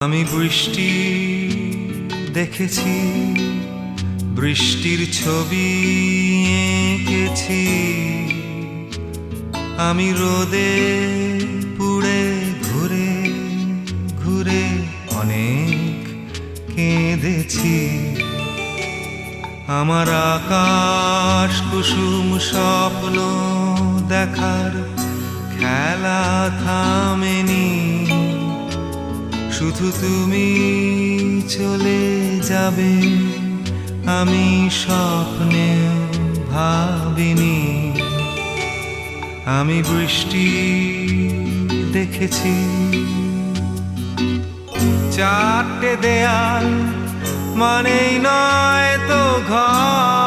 আমি বৃষ্টি দেখেছি, বৃষ্টির ছবি এঁকেছি। আমি রোদে পুড়ে ঘুরে ঘুরে অনেক কেঁদেছি। আমার আকাশ কুসুম স্বপ্ন দেখার খেলা থামেনি। শুধু তুমি চলে যাবে আমি স্বপ্নে ভাবিনি। আমি বৃষ্টি দেখেছি, চারটে দেয়াল মানেই নয় তো ঘর।